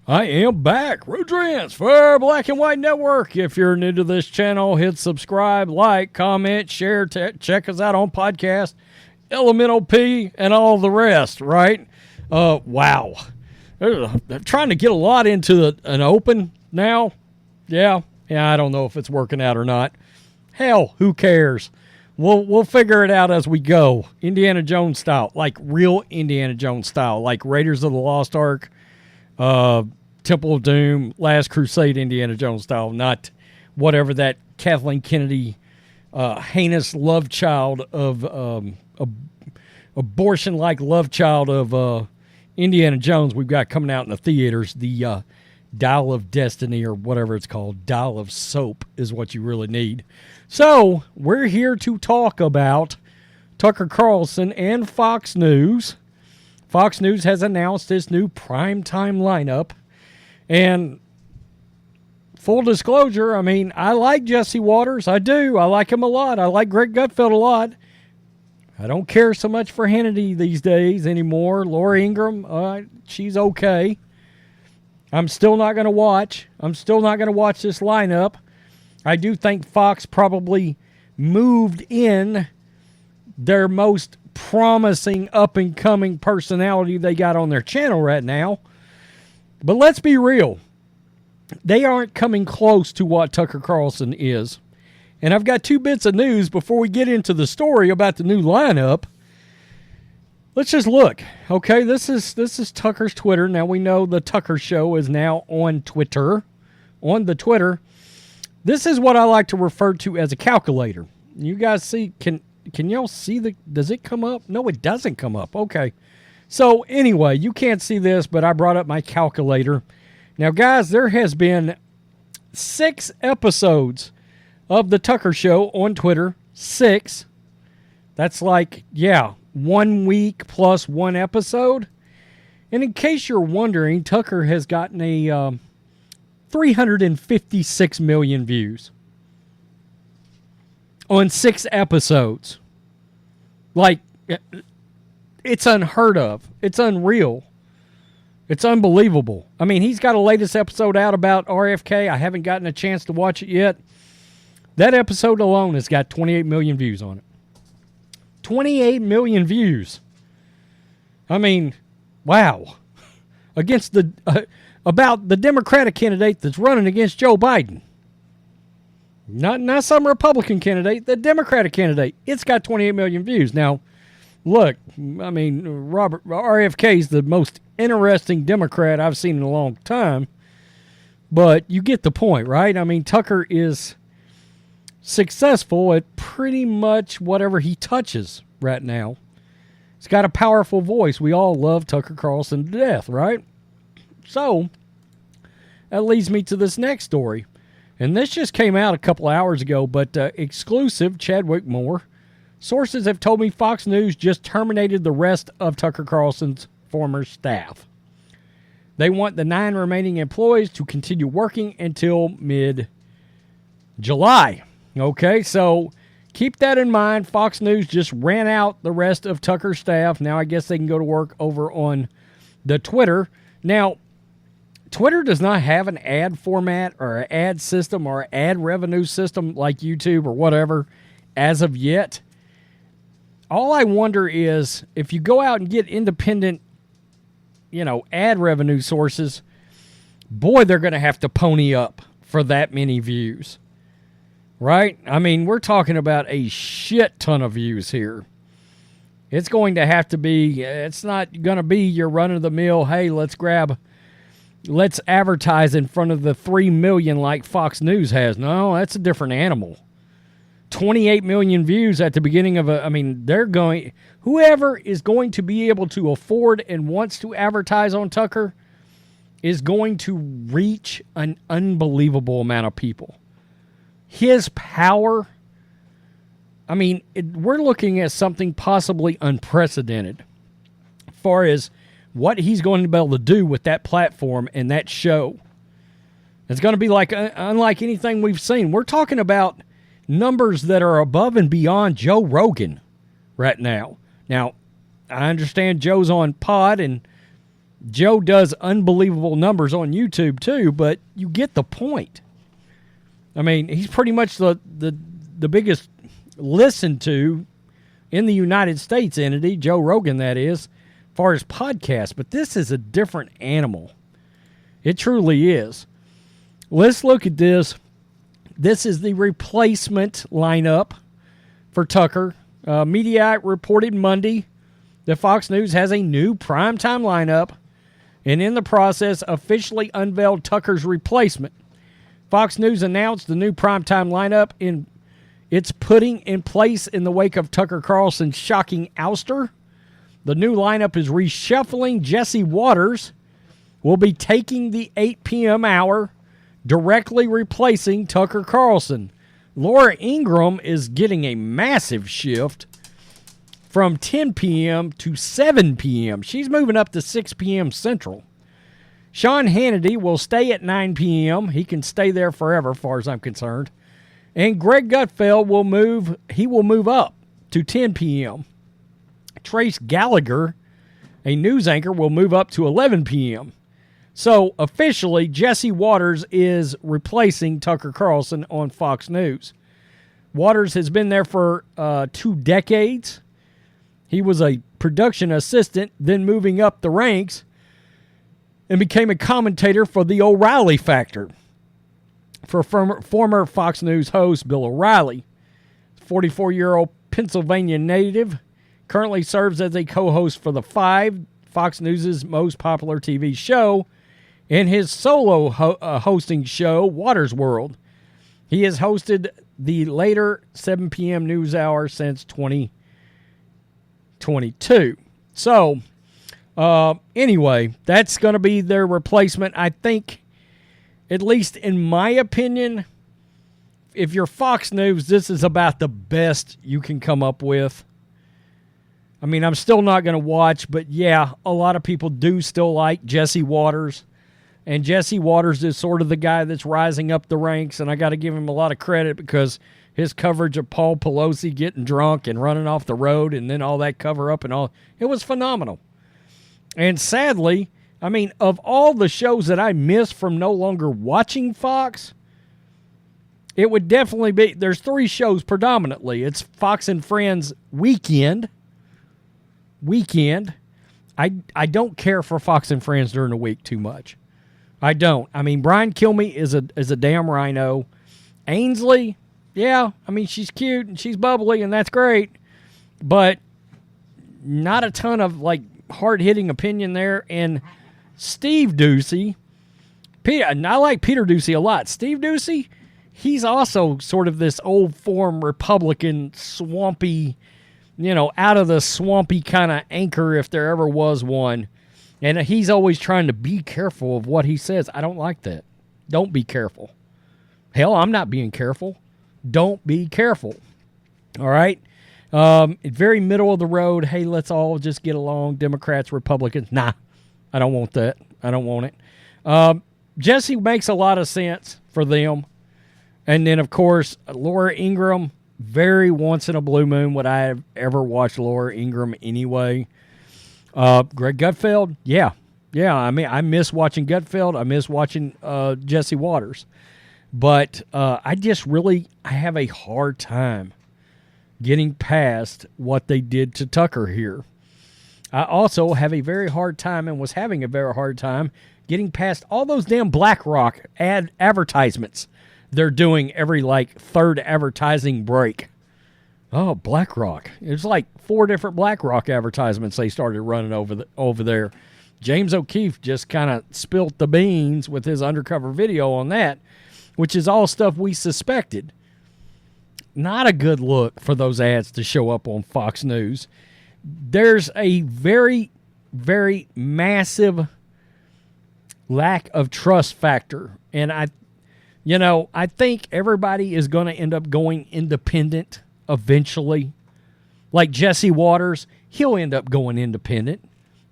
I am back. Rodrance for Black and White Network. If you're new to this channel, hit subscribe, like, comment, share, check us out on podcast, Elemental P, and all the rest, right? Wow. I'm trying to get a lot into an open now. Yeah, I don't know if it's working out or not. Hell, who cares? We'll figure it out as we go. Indiana Jones style, like real Indiana Jones style, like Raiders of the Lost Ark, Temple of Doom, Last Crusade Indiana Jones style, not whatever that Kathleen Kennedy heinous love child of abortion-like love child of Indiana Jones we've got coming out in the theaters, the Dial of Destiny or whatever it's called. Dial of Soap is what you really need. So we're here to talk about Tucker Carlson and Fox News. Fox News has announced its new primetime lineup. And full disclosure, I mean, I like Jesse Waters. I do. I like him a lot. I like Greg Gutfeld a lot. I don't care so much for Hannity these days anymore. Laura Ingraham, she's okay. I'm still not going to watch. I'm still not going to watch this lineup. I do think Fox probably moved in their most promising up-and-coming personality they got on their channel right now. But let's be real. They aren't coming close to what Tucker Carlson is. And I've got two bits of news before we get into the story about the new lineup. Let's just look. Okay, this is Tucker's Twitter. Now we know the Tucker Show is now on Twitter. On the Twitter. This is what I like to refer to as a calculator. You guys see, can y'all see does it come up? No, it doesn't come up. Okay. So anyway, you can't see this, but I brought up my calculator. Now, guys, there has been 6 episodes of the Tucker Show on Twitter. 6. That's like, 1 week plus 1 episode. And in case you're wondering, Tucker has gotten a 356 million views on 6 episodes. Like, it's unheard of. It's unreal. It's unbelievable. I mean, he's got a latest episode out about RFK. I haven't gotten a chance to watch it yet. That episode alone has got 28 million views on it. 28 million views. I mean, wow. Against about the Democratic candidate that's running against Joe Biden. Not some Republican candidate, the Democratic candidate. It's got 28 million views. Now, look, I mean, RFK is the most interesting Democrat I've seen in a long time, but you get the point, right? I mean, Tucker is successful at pretty much whatever he touches right now. He's got a powerful voice. We all love Tucker Carlson to death, right? So, that leads me to this next story. And this just came out a couple hours ago, but exclusive, Chadwick Moore. Sources have told me Fox News just terminated the rest of Tucker Carlson's former staff. They want the 9 remaining employees to continue working until mid-July. Okay, so keep that in mind. Fox News just ran out the rest of Tucker's staff. Now I guess they can go to work over on the Twitter. Now, Twitter does not have an ad format or an ad system or an ad revenue system like YouTube or whatever as of yet. All I wonder is if you go out and get independent, ad revenue sources, boy, they're going to have to pony up for that many views. Right? I mean, we're talking about a shit ton of views here. It's going to have to be, it's not going to be your run-of-the-mill, hey, let's advertise in front of the 3 million like Fox News has. No, that's a different animal. 28 million views at the beginning of whoever is going to be able to afford and wants to advertise on Tucker is going to reach an unbelievable amount of people. His power, we're looking at something possibly unprecedented as far as what he's going to be able to do with that platform and that show. It's going to be like unlike anything we've seen. We're talking about numbers that are above and beyond Joe Rogan right now. Now, I understand Joe's on pod and Joe does unbelievable numbers on YouTube too, but you get the point. I mean, he's pretty much the biggest listened to in the United States entity, Joe Rogan that is, as far as podcasts. But this is a different animal. It truly is. Let's look at this. This is the replacement lineup for Tucker. Mediaite reported Monday that Fox News has a new primetime lineup and in the process officially unveiled Tucker's replacement. Fox News announced the new primetime lineup it's putting in place in the wake of Tucker Carlson's shocking ouster. The new lineup is reshuffling. Jesse Waters will be taking the 8 p.m. hour, directly replacing Tucker Carlson. Laura Ingraham is getting a massive shift from 10 p.m. to 7 p.m. She's moving up to 6 p.m. Central. Sean Hannity will stay at 9 p.m. He can stay there forever, as far as I'm concerned. And Greg Gutfeld will move up to 10 p.m. Trace Gallagher, a news anchor, will move up to 11 p.m. So, officially, Jesse Waters is replacing Tucker Carlson on Fox News. Waters has been there for 2 decades. He was a production assistant, then moving up the ranks, and became a commentator for the O'Reilly Factor. For former Fox News host Bill O'Reilly, 44-year-old Pennsylvania native, currently serves as a co-host for The Five, Fox News' most popular TV show, and his solo hosting show, Waters World. He has hosted the later 7 p.m. news hour since 2022. So, anyway, that's going to be their replacement. I think, at least in my opinion, if you're Fox News, this is about the best you can come up with. I mean, I'm still not going to watch, but yeah, a lot of people do still like Jesse Waters. And Jesse Waters is sort of the guy that's rising up the ranks, and I got to give him a lot of credit because his coverage of Paul Pelosi getting drunk and running off the road and then all that cover-up and all, it was phenomenal. And sadly, I mean, of all the shows that I miss from no longer watching Fox, it would definitely be, there's 3 shows predominantly. It's Fox and Friends Weekend. I don't care for Fox and Friends during the week too much. I don't. I mean, Brian Kilmeade is a damn rhino. Ainsley, yeah, I mean, she's cute and she's bubbly and that's great. But not a ton of, like, hard-hitting opinion there. And Steve Ducey, I like Peter Ducey a lot. Steve Ducey, he's also sort of this old-form Republican, swampy, out of the swampy kind of anchor if there ever was one. And he's always trying to be careful of what he says. I don't like that. Don't be careful. Hell, I'm not being careful. Don't be careful. All right? Very middle of the road. Hey, let's all just get along. Democrats, Republicans. Nah, I don't want that. I don't want it. Jesse makes a lot of sense for them. And then, of course, Laura Ingraham, very once in a blue moon would I have ever watched Laura Ingraham anyway. Greg Gutfeld, yeah. I mean, I miss watching Gutfeld. I miss watching Jesse Waters. But I have a hard time getting past what they did to Tucker here. I also have a very hard time and was having a very hard time getting past all those damn BlackRock advertisements they're doing every, third advertising break. Oh, BlackRock. There's 4 different BlackRock advertisements they started running over there. James O'Keefe just kind of spilt the beans with his undercover video on that, which is all stuff we suspected. Not a good look for those ads to show up on Fox News. There's a very, very massive lack of trust factor. And I think everybody is going to end up going independent eventually. Like Jesse Waters, he'll end up going independent.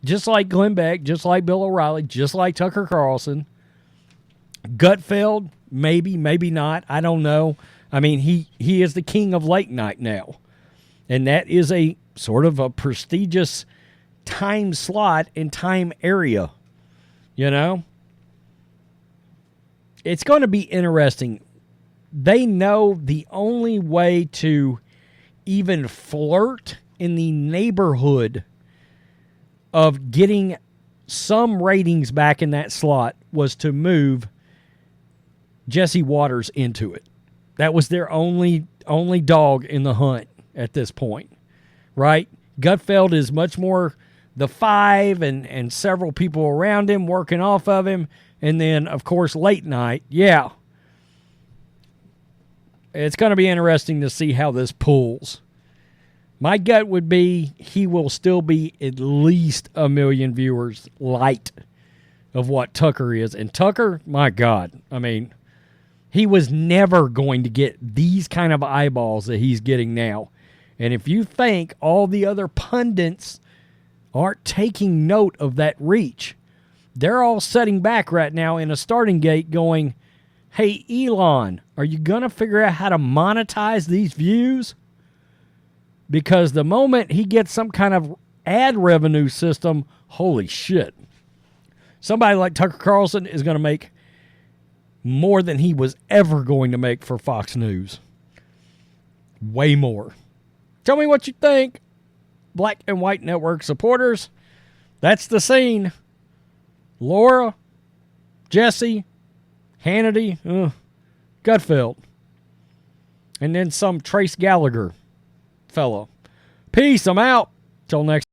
Just like Glenn Beck, just like Bill O'Reilly, just like Tucker Carlson. Gutfeld, maybe not. I don't know. I mean, he is the king of late night now. And that is a sort of a prestigious time slot and time area You know? It's going to be interesting. They know the only way to even flirt in the neighborhood of getting some ratings back in that slot was to move Jesse Waters into it. That was their only dog in the hunt at this point, right? Gutfeld is much more the 5 and several people around him working off of him. And then, of course, late night. Yeah. It's going to be interesting to see how this pulls. My gut would be he will still be at least 1 million viewers light of what Tucker is. And Tucker, my God, I mean, he was never going to get these kind of eyeballs that he's getting now. And if you think all the other pundits aren't taking note of that reach, they're all sitting back right now in a starting gate going, hey, Elon, are you going to figure out how to monetize these views? Because the moment he gets some kind of ad revenue system, holy shit. Somebody like Tucker Carlson is going to make more than he was ever going to make for Fox News. Way more. Tell me what you think, Black and White Network supporters. That's the scene. Laura, Jesse, Hannity, Gutfeld, and then some Trace Gallagher fellow. Peace, I'm out. Till next